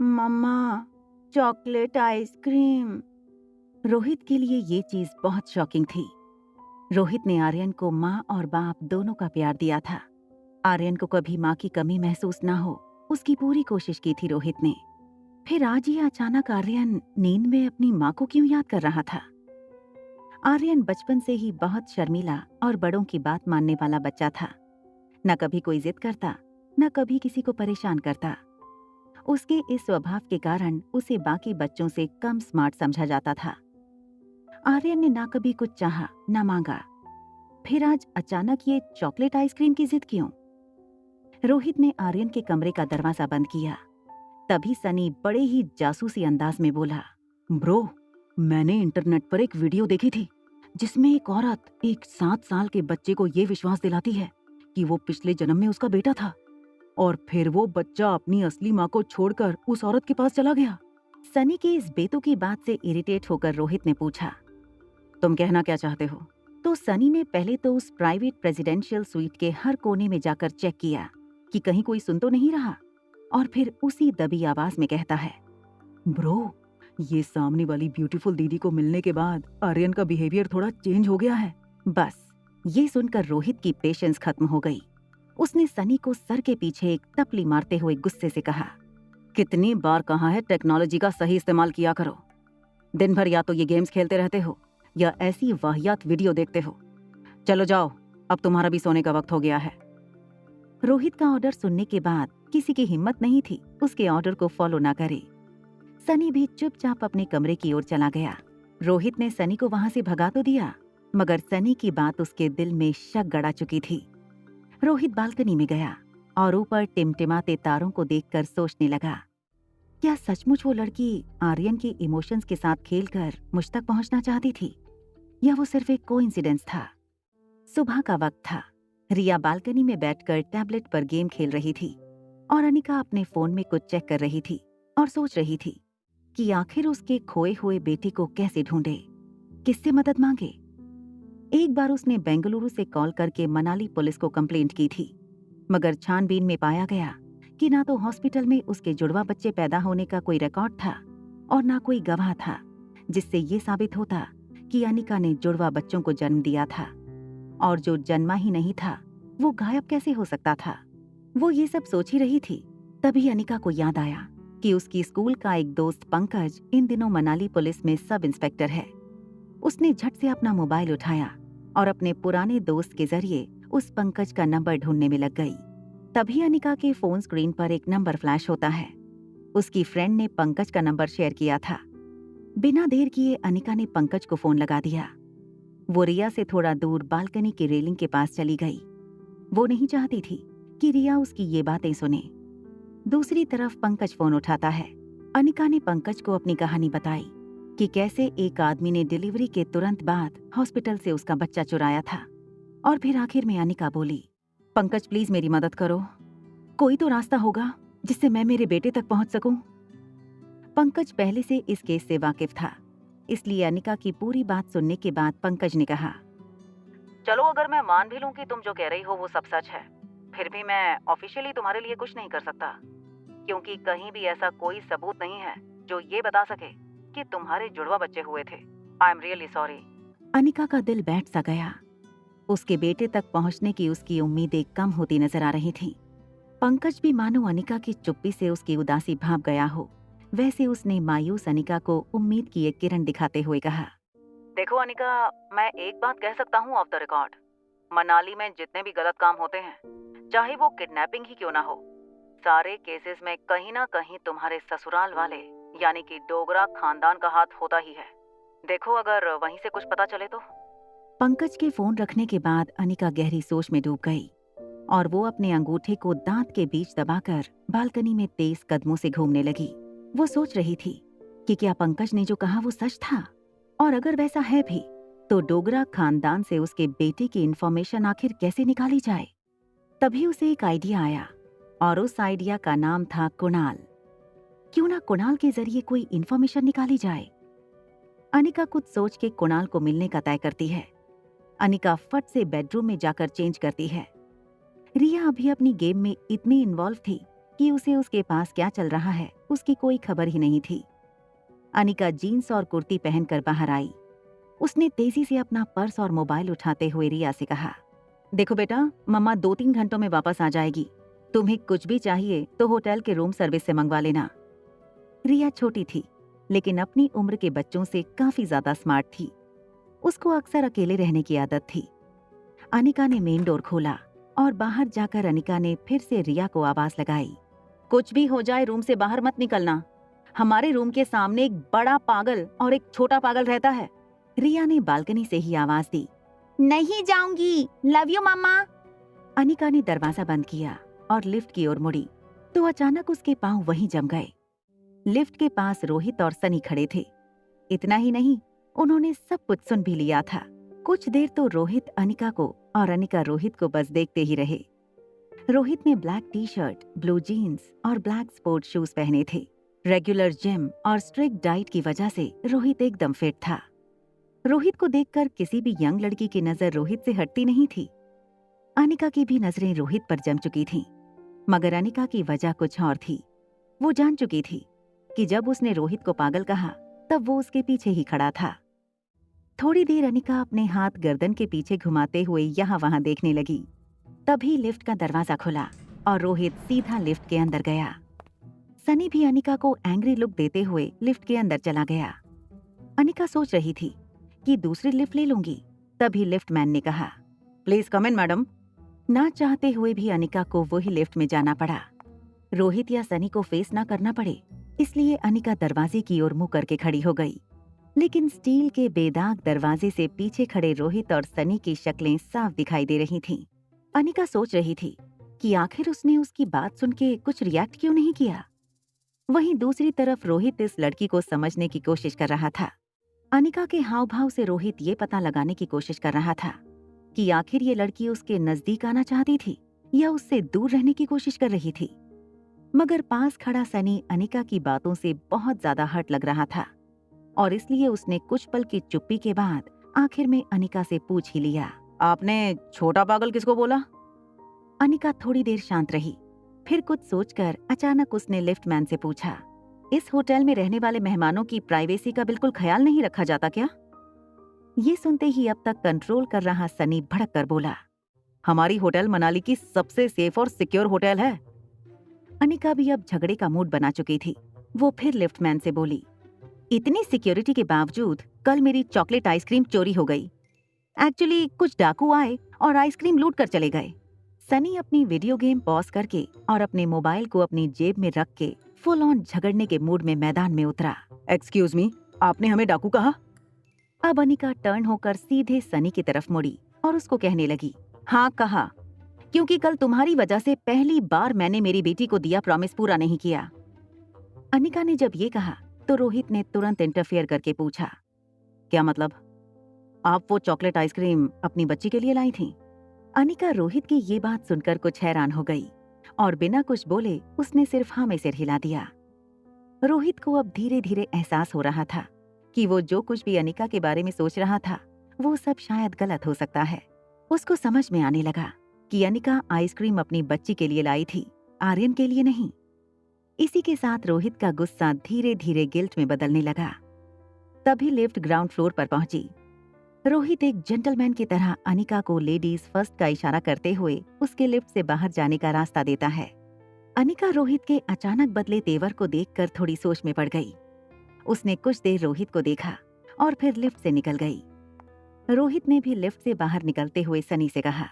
मम्मा, chocolate ice cream. Rohit के लिए ये चीज बहुत शॉकिंग थी। रोहित ने आर्यन को माँ और बाप दोनों का प्यार दिया था। आर्यन को कभी माँ की कमी महसूस ना हो, उसकी पूरी कोशिश की थी रोहित ने। फिर आज ही अचानक आर्यन नींद में अपनी माँ को क्यों याद कर रहा था? आर्यन बचपन से ही बहुत शर्मीला और बड़ों की बात मानने वाला बच्चा था। न कभी कोई जिद करता, न कभी किसी को परेशान करता। उसके इस स्वभाव के कारण उसे बाकी बच्चों से कम स्मार्ट समझा जाता था। आर्यन ने ना कभी कुछ चाहा, ना मांगा। फिर आज अचानक ये चॉकलेट आइसक्रीम की जिद क्यों? रोहित ने आर्यन के कमरे का दरवाजा बंद किया। तभी सनी बड़े ही जासूसी अंदाज में बोला, ब्रो, मैंने इंटरनेट पर एक वीडियो देखी थी जिसमें एक औरत एक 7 साल के बच्चे को ये विश्वास दिलाती है कि वो पिछले जन्म में उसका बेटा था, और फिर वो बच्चा अपनी असली माँ को छोड़कर उस औरत के पास चला गया। सनी की इस बेतुकी बात से इरिटेट होकर रोहित ने पूछा, तुम कहना क्या चाहते हो? तो सनी ने पहले तो उस प्राइवेट प्रेसिडेंशियल स्वीट के हर कोने में जाकर चेक किया कि कहीं कोई सुन तो नहीं रहा, और फिर उसी दबी आवाज में कहता है, ब्रो, ये सामने वाली ब्यूटीफुल दीदी को मिलने के बाद आर्यन का बिहेवियर थोड़ा चेंज हो गया है। बस ये सुनकर रोहित की पेशेंस खत्म हो गई। उसने सनी को सर के पीछे एक तपली मारते हुए गुस्से से कहा, कितनी बार कहा है टेक्नोलॉजी का सही इस्तेमाल किया करो। दिन भर या तो ये गेम्स खेलते रहते हो या ऐसी वाहियात वीडियो देखते हो। चलो जाओ, अब तुम्हारा भी सोने का वक्त हो गया है। रोहित का ऑर्डर सुनने के बाद किसी की हिम्मत नहीं थी उसके ऑर्डर को फॉलो ना करे। सनी भी चुपचाप अपने कमरे की ओर चला गया। रोहित ने सनी को वहां से भगा तो दिया, मगर सनी की बात उसके दिल में शक गड़ा चुकी थी। रोहित बालकनी में गया और ऊपर टिमटिमाते तारों को देखकर सोचने लगा, क्या सचमुच वो लड़की आर्यन के इमोशंस के साथ खेलकर मुझ तक पहुंचना चाहती थी, या वो सिर्फ एक कोइंसिडेंस था? सुबह का वक्त था। रिया बालकनी में बैठकर टैबलेट पर गेम खेल रही थी और अनिका अपने फोन में कुछ चेक कर रही थी और सोच रही थी कि आखिर उसके खोए हुए बेटे को कैसे ढूंढे, किससे मदद मांगे। एक बार उसने बेंगलुरु से कॉल करके मनाली पुलिस को कंप्लेंट की थी, मगर छानबीन में पाया गया कि ना तो हॉस्पिटल में उसके जुड़वा बच्चे पैदा होने का कोई रिकॉर्ड था और ना कोई गवाह था जिससे ये साबित होता कि अनिका ने जुड़वा बच्चों को जन्म दिया था, और जो जन्मा ही नहीं था वो गायब कैसे हो सकता था। वो ये सब सोच ही रही थी, तभी अनिका को याद आया कि उसकी स्कूल का एक दोस्त पंकज इन दिनों मनाली पुलिस में सब इंस्पेक्टर है। उसने झट से अपना मोबाइल उठाया और अपने पुराने दोस्त के जरिए उस पंकज का नंबर ढूंढने में लग गई। तभी अनिका के फोन स्क्रीन पर एक नंबर फ्लैश होता है। उसकी फ्रेंड ने पंकज का नंबर शेयर किया था। बिना देर किए अनिका ने पंकज को फोन लगा दिया। वो रिया से थोड़ा दूर बालकनी की रेलिंग के पास चली गई। वो नहीं चाहती थी कि रिया उसकी ये बातें सुने। दूसरी तरफ पंकज फोन उठाता है। अनिका ने पंकज को अपनी कहानी बताई कि कैसे एक आदमी ने डिलीवरी के तुरंत बाद हॉस्पिटल से उसका बच्चा चुराया था। और फिर आखिर में अनिका बोली, पंकज प्लीज मेरी मदद करो, कोई तो रास्ता होगा जिससे मैं मेरे बेटे तक पहुंच सकूं। पंकज पहले से इस केस से वाकिफ था, इसलिए अनिका की पूरी बात सुनने के बाद पंकज ने कहा, चलो अगर मैं मान भी लूं कि तुम जो कह रही हो वो सब सच है, फिर भी मैं ऑफिशियली तुम्हारे लिए कुछ नहीं कर सकता, क्योंकि कहीं भी ऐसा कोई सबूत नहीं है जो ये बता सके कि तुम्हारे जुड़वा बच्चे हुए थे। I am really sorry. Anika का दिल बैठ सा गया। उसके बेटे तक पहुंचने की उसकी उम्मीदें कम होती नजर आ रही थीं। पंकज भी मानो अनिका की चुप्पी से उसकी उदासी भाप गया हो, वैसे उसने मायूस अनिका को उम्मीद की एक किरण दिखाते हुए कहा, देखो अनिका, मैं एक बात कह सकता हूँ ऑफ द रिकॉर्ड, मनाली में जितने भी गलत काम होते हैं, चाहे वो किडनैपिंग ही क्यों ना हो, सारे केसेस में कहीं ना कहीं तुम्हारे ससुराल वाले यानी कि डोगरा खानदान का हाथ होता ही है। देखो अगर वहीं से कुछ पता चले तो। पंकज के फोन रखने के बाद अनिका गहरी सोच में डूब गई और वो अपने अंगूठे को दांत के बीच दबाकर बालकनी में तेज कदमों से घूमने लगी। वो सोच रही थी कि क्या पंकज ने जो कहा वो सच था, और अगर वैसा है भी तो डोगरा खानदान से उसके बेटे की इंफॉर्मेशन आखिर कैसे निकाली जाए। तभी उसे एक आइडिया आया और उस आइडिया का नाम था कुणाल। क्यों ना कुणाल के जरिए कोई इंफॉर्मेशन निकाली जाए। अनिका कुछ सोच के कुणाल को मिलने का तय करती है। अनिका फट से बेडरूम में जाकर चेंज करती है। रिया अभी अपनी गेम में इतनी इन्वॉल्व थी कि उसे उसके पास क्या चल रहा है उसकी कोई खबर ही नहीं थी। अनिका जीन्स और कुर्ती पहनकर बाहर आई। उसने तेजी से अपना पर्स और मोबाइल उठाते हुए रिया से कहा, देखो बेटा, मम्मा 2-3 घंटों में वापस आ जाएगी। तुम्हें कुछ भी चाहिए तो होटल के रूम सर्विस से मंगवा लेना। रिया छोटी थी, लेकिन अपनी उम्र के बच्चों से काफी ज्यादा स्मार्ट थी। उसको अक्सर अकेले रहने की आदत थी। अनिका ने मेन डोर खोला और बाहर जाकर अनिका ने फिर से रिया को आवाज लगाई, कुछ भी हो जाए रूम से बाहर मत निकलना। हमारे रूम के सामने एक बड़ा पागल और एक छोटा पागल रहता है। रिया ने बालकनी से ही आवाज दी, नहीं जाऊंगी, लव यू मम्मा। अनिका ने दरवाजा बंद किया और लिफ्ट की ओर मुड़ी तो अचानक उसके पांव वहीं जम गए। लिफ्ट के पास रोहित और सनी खड़े थे। इतना ही नहीं, उन्होंने सब कुछ सुन भी लिया था। कुछ देर तो रोहित अनिका को और अनिका रोहित को बस देखते ही रहे। रोहित ने black T shirt, blue jeans और ब्लैक स्पोर्ट शूज पहने थे। रेगुलर जिम और स्ट्रिक्ट डाइट की वजह से रोहित एकदम फिट था। रोहित को देखकर किसी भी यंग लड़की की नजर रोहित से हटती नहीं थी। अनिका की भी नजरें रोहित पर जम चुकी थीं, मगर अनिका की वजह कुछ और थी। वो जान चुकी थी कि जब उसने रोहित को पागल कहा तब वो उसके पीछे ही खड़ा था। थोड़ी देर अनिका अपने हाथ गर्दन के पीछे घुमाते हुए यहाँ वहां देखने लगी। तभी लिफ्ट का दरवाजा खुला और रोहित सीधा लिफ्ट के अंदर गया। सनी भी अनिका को एंग्री लुक देते हुए लिफ्ट के अंदर चला गया। अनिका सोच रही थी कि दूसरी लिफ्ट ले लूंगी, तभी लिफ्ट मैन ने कहा, प्लीज कम इन मैडम। ना चाहते हुए भी अनिका को वही लिफ्ट में जाना पड़ा। रोहित या सनी को फेस ना करना पड़े, इसलिए अनिका दरवाजे की ओर मुंह करके खड़ी हो गई। लेकिन स्टील के बेदाग दरवाजे से पीछे खड़े रोहित और सनी की शक्लें साफ दिखाई दे रही थीं। अनिका सोच रही थी कि आखिर उसने उसकी बात सुन के कुछ रिएक्ट क्यों नहीं किया। वहीं दूसरी तरफ रोहित इस लड़की को समझने की कोशिश कर रहा था। अनिका के हाव भाव से रोहित ये पता लगाने की कोशिश कर रहा था कि आखिर ये लड़की उसके नजदीक आना चाहती थी या उससे दूर रहने की कोशिश कर रही थी। मगर पास खड़ा सनी अनिका की बातों से बहुत ज्यादा हर्ट लग रहा था और इसलिए उसने कुछ पल की चुप्पी के बाद आखिर में अनिका से पूछ ही लिया, आपने छोटा पागल किसको बोला? अनिका थोड़ी देर शांत रही, फिर कुछ सोचकर अचानक उसने लिफ्टमैन से पूछा, इस होटल में रहने वाले मेहमानों की प्राइवेसी का बिल्कुल ख्याल नहीं रखा जाता क्या? ये सुनते ही अब तक कंट्रोल कर रहा सनी भड़क कर बोला, हमारी होटल मनाली की सबसे सेफ और सिक्योर होटल है। अनिका भी अब झगड़े का मूड बना चुकी थी। वो फिर लिफ्टमैन से बोली, इतनी सिक्योरिटी के बावजूद कल मेरी चॉकलेट आइसक्रीम चोरी हो गई। एक्चुअली कुछ डाकू आए और आइसक्रीम लूट कर चले गए। सनी अपनी वीडियो गेम पॉज करके और अपने मोबाइल को अपनी जेब में रख के फुल ऑन झगड़ने के मूड में मैदान में उतरा। एक्सक्यूज मी, आपने हमें डाकू कहा? अब अनिका टर्न होकर सीधे सनी की तरफ मुड़ी और उसको कहने लगी, हाँ कहा, क्योंकि कल तुम्हारी वजह से पहली बार मैंने मेरी बेटी को दिया प्रॉमिस पूरा नहीं किया। अनिका ने जब ये कहा तो रोहित ने तुरंत इंटरफेयर करके पूछा, क्या मतलब? आप वो चॉकलेट आइसक्रीम अपनी बच्ची के लिए लाई थी? अनिका रोहित की ये बात सुनकर कुछ हैरान हो गई और बिना कुछ बोले उसने सिर्फ हाँ में सिर हिला दिया। रोहित को अब धीरे धीरे एहसास हो रहा था कि वो जो कुछ भी अनिका के बारे में सोच रहा था वो सब शायद गलत हो सकता है। उसको समझ में आने लगा कि अनिका आइसक्रीम अपनी बच्ची के लिए लाई थी, आर्यन के लिए नहीं। इसी के साथ रोहित का गुस्सा धीरे धीरे गिल्ट में बदलने लगा। तभी लिफ्ट ग्राउंड फ्लोर पर पहुंची। रोहित एक जेंटलमैन की तरह अनिका को लेडीज फर्स्ट का इशारा करते हुए उसके लिफ्ट से बाहर जाने का रास्ता देता है। अनिका रोहित के अचानक बदले तेवर को देखकर थोड़ी सोच में पड़ गई। उसने कुछ देर रोहित को देखा और फिर लिफ्ट से निकल गई। रोहित ने भी लिफ्ट से बाहर निकलते हुए सनी से कहा,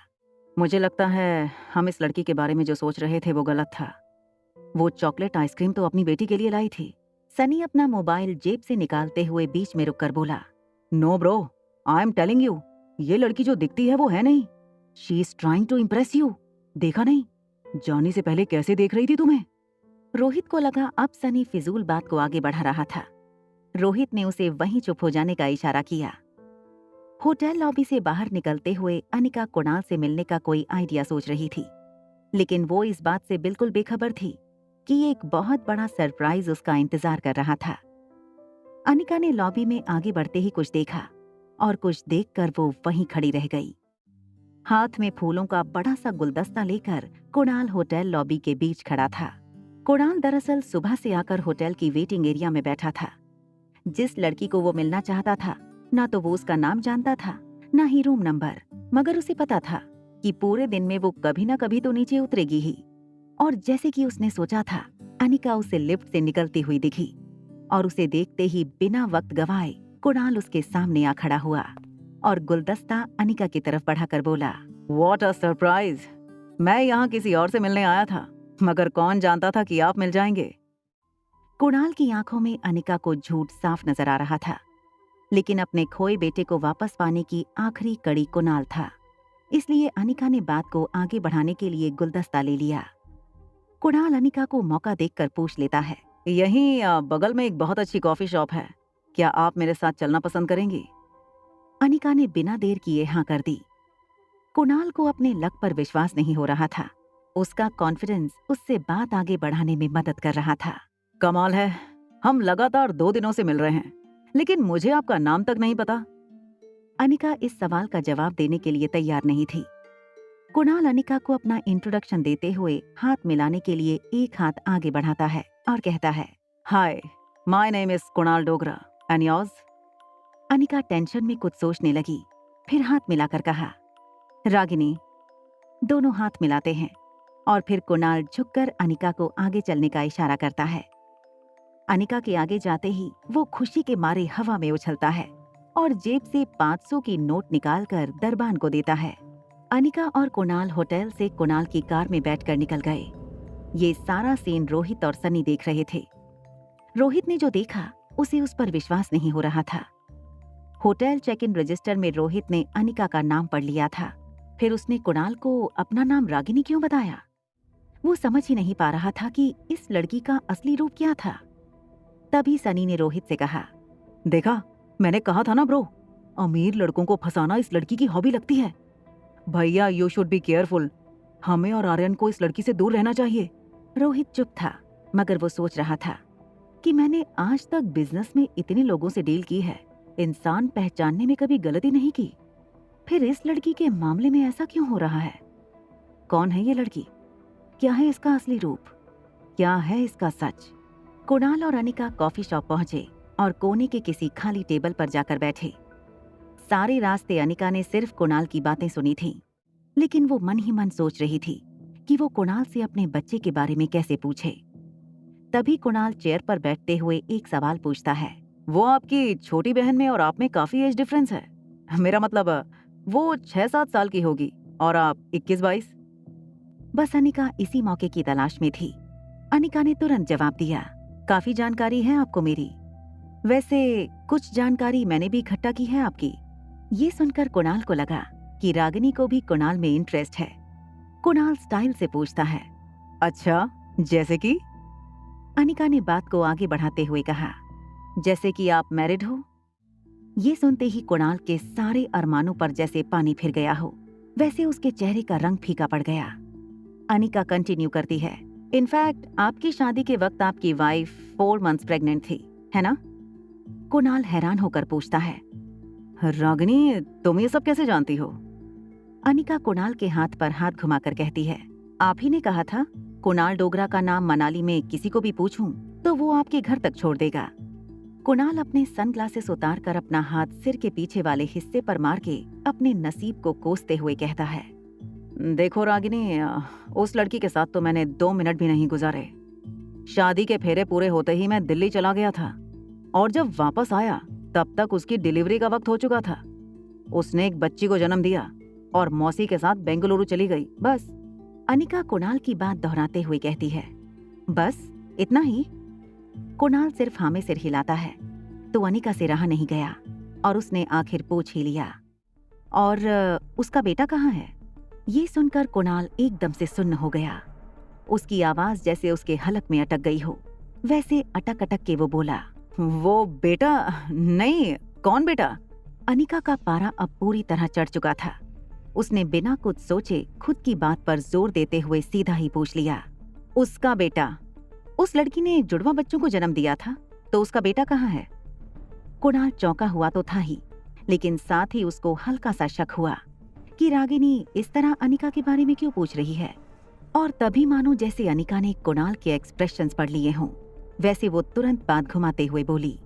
मुझे लगता है हम इस लड़की के बारे में जो सोच रहे थे वो गलत था। वो चॉकलेट आइसक्रीम तो अपनी बेटी के लिए लाई थी। सनी अपना मोबाइल जेब से निकालते हुए बीच में रुककर बोला, no bro, I am telling you, ये लड़की जो दिखती है वो है नहीं। She is trying to impress you. देखा नहीं, जाने से पहले कैसे देख रही थी तुम्हें? रोहित को लगा अब सनी फिजूल बात को आगे बढ़ा रहा था। रोहित ने उसे वहीं चुप हो जाने का इशारा किया। होटल लॉबी से बाहर निकलते हुए अनिका कुणाल से मिलने का कोई आइडिया सोच रही थी, लेकिन वो इस बात से बिल्कुल बेखबर थी कि एक बहुत बड़ा सरप्राइज उसका इंतजार कर रहा था। अनिका ने लॉबी में आगे बढ़ते ही कुछ देखा और कुछ देखकर वो वहीं खड़ी रह गई। हाथ में फूलों का बड़ा सा गुलदस्ता लेकर कुणाल होटल लॉबी के बीच खड़ा था। कुणाल दरअसल सुबह से आकर होटल की वेटिंग एरिया में बैठा था। जिस लड़की को वो मिलना चाहता था, ना तो वो उसका नाम जानता था, ना ही रूम नंबर, मगर उसे पता था कि पूरे दिन में वो कभी ना कभी तो नीचे उतरेगी ही। और जैसे कि उसने सोचा था, अनिका उसे लिफ्ट से निकलती हुई दिखी और उसे देखते ही बिना वक्त गवाए कुणाल उसके सामने आ खड़ा हुआ और गुलदस्ता अनिका की तरफ बढ़ाकर बोला, व्हाट अ सरप्राइज! मैं यहाँ किसी और से मिलने आया था, मगर कौन जानता था कि आप मिल जाएंगे। कुणाल की आंखों में अनिका को झूठ साफ नजर आ रहा था, लेकिन अपने खोए बेटे को वापस पाने की आखिरी कड़ी कुणाल था। इसलिए अनिका ने बात को आगे बढ़ाने के लिए गुलदस्ता ले लिया। कुणाल अनिका को मौका देखकर पूछ लेता है, यहीं बगल में एक बहुत अच्छी कॉफी शॉप है, क्या आप मेरे साथ चलना पसंद करेंगी? अनिका ने बिना देर किए हाँ कर दी। कुणाल को अपने लक पर विश्वास नहीं हो रहा था। उसका कॉन्फिडेंस उससे बात आगे बढ़ाने में मदद कर रहा था। कमाल है, हम लगातार 2 दिनों से मिल रहे हैं, लेकिन मुझे आपका नाम तक नहीं पता। अनिका इस सवाल का जवाब देने के लिए तैयार नहीं थी। कुणाल अनिका को अपना इंट्रोडक्शन देते हुए हाथ मिलाने के लिए एक हाथ आगे बढ़ाता है और कहता है, hi, my name is Kunal Dogra and yours? Anika tension में कुछ सोचने लगी, फिर हाथ मिलाकर कहा, रागिनी। दोनों हाथ मिलाते हैं और फिर कुणाल झुककर अनिका को आगे चलने का इशारा करता है। अनिका के आगे जाते ही वो खुशी के मारे हवा में उछलता है और जेब से 500 की नोट निकालकर दरबान को देता है। अनिका और कुणाल होटल से कुणाल की कार में बैठकर निकल गए। ये सारा सीन रोहित और सनी देख रहे थे। रोहित ने जो देखा उसे उस पर विश्वास नहीं हो रहा था। होटल चेक इन रजिस्टर में रोहित ने अनिका का नाम पढ़ लिया था, फिर उसने कुणाल को अपना नाम रागिनी क्यों बताया? वो समझ ही नहीं पा रहा था कि इस लड़की का असली रूप क्या था। तभी सनी ने रोहित से कहा, देखा, मैंने कहा था ना ब्रो, अमीर लड़कों को फंसाना इस लड़की की हॉबी लगती है। भैया, यू शुड बी केयरफुल। हमें और आर्यन को इस लड़की से दूर रहना चाहिए। रोहित चुप था, मगर वो सोच रहा था कि मैंने आज तक बिजनेस में इतने लोगों से डील की है, इंसान पहचानने में कभी गलती नहीं की, फिर इस लड़की के मामले में ऐसा क्यों हो रहा है? कौन है ये लड़की? क्या है इसका असली रूप? क्या है इसका सच? कुणाल और अनिका कॉफी शॉप पहुंचे और कोने के किसी खाली टेबल पर जाकर बैठे। सारे रास्ते अनिका ने सिर्फ कुणाल की बातें सुनी थीं, लेकिन वो मन ही मन सोच रही थी कि वो कुणाल से अपने बच्चे के बारे में कैसे पूछे। तभी कुणाल चेयर पर बैठते हुए एक सवाल पूछता है, वो आपकी छोटी बहन में और आप में काफी एज डिफरेंस है। मेरा मतलब वो 6-7 साल की होगी और आप 21-22। बस अनिका इसी मौके की तलाश में थी। अनिका ने तुरंत जवाब दिया, काफी जानकारी है आपको मेरी। वैसे कुछ जानकारी मैंने भी इकट्ठा की है आपकी। ये सुनकर कुणाल को लगा कि रागिनी को भी कुणाल में इंटरेस्ट है। कुणाल स्टाइल से पूछता है, अच्छा, जैसे कि? अनिका ने बात को आगे बढ़ाते हुए कहा, जैसे कि आप मैरिड हो। ये सुनते ही कुणाल के सारे अरमानों पर जैसे पानी फिर गया हो, वैसे उसके चेहरे का रंग फीका पड़ गया। अनिका कंटिन्यू करती है, इनफैक्ट आपकी शादी के वक्त आपकी वाइफ 4 मंथ्स प्रेग्नेंट थी, है ना? कुणाल हैरान होकर पूछता है, रागिनी, तुम ये सब कैसे जानती हो? अनिका कुणाल के हाथ पर हाथ घुमाकर कहती है, आप ही ने कहा था कुणाल डोगरा का नाम मनाली में किसी को भी पूछूं तो वो आपके घर तक छोड़ देगा। कुणाल अपने सनग्लासेस उतारकर अपना हाथ सिर के पीछे वाले हिस्से पर मार के अपने नसीब को कोसते हुए कहता है, देखो रागिनी, उस लड़की के साथ तो मैंने 2 मिनट भी नहीं गुजारे। शादी के फेरे पूरे होते ही मैं दिल्ली चला गया था और जब वापस आया तब तक उसकी डिलीवरी का वक्त हो चुका था। उसने एक बच्ची को जन्म दिया और मौसी के साथ बेंगलुरु चली गई, बस। अनिका कुणाल की बात दोहराते हुए कहती है, बस इतना ही? कुणाल सिर्फ हाँ में सिर हिलाता है तो अनिका से रहा नहीं गया और उसने आखिर पूछ ही लिया, और उसका बेटा कहाँ है? ये सुनकर कुणाल एकदम से सुन्न हो गया। उसकी आवाज जैसे उसके हलक में अटक गई हो, वैसे अटक अटक के वो बोला, वो बेटा नहीं। कौन बेटा? अनिका का पारा अब पूरी तरह चढ़ चुका था। उसने बिना कुछ सोचे खुद की बात पर जोर देते हुए सीधा ही पूछ लिया, उसका बेटा? उस लड़की ने जुड़वा बच्चों को जन्म दिया था, तो उसका बेटा कहाँ है? कुणाल चौंका हुआ तो था ही, लेकिन साथ ही उसको हल्का सा शक हुआ कि रागिनी इस तरह अनिका के बारे में क्यों पूछ रही है। और तभी मानो जैसे अनिका ने कुणाल के एक्सप्रेशंस पढ़ लिए हों, वैसे वो तुरंत बात घुमाते हुए बोली,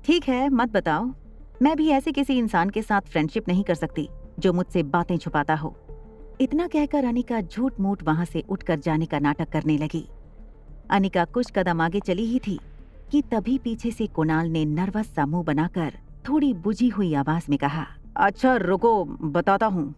ठीक है, मत बताओ। मैं भी ऐसे किसी इंसान के साथ फ्रेंडशिप नहीं कर सकती जो मुझसे बातें छुपाता हो। इतना कहकर अनिका झूठ मूठ वहां से उठकर जाने का नाटक करने लगी। अनिका कुछ कदम आगे चली ही थी कि तभी पीछे से कुणाल ने नर्वस सा मुंह बनाकर थोड़ी बुझी हुई आवाज में कहा, अच्छा रुको, बताता हूँ।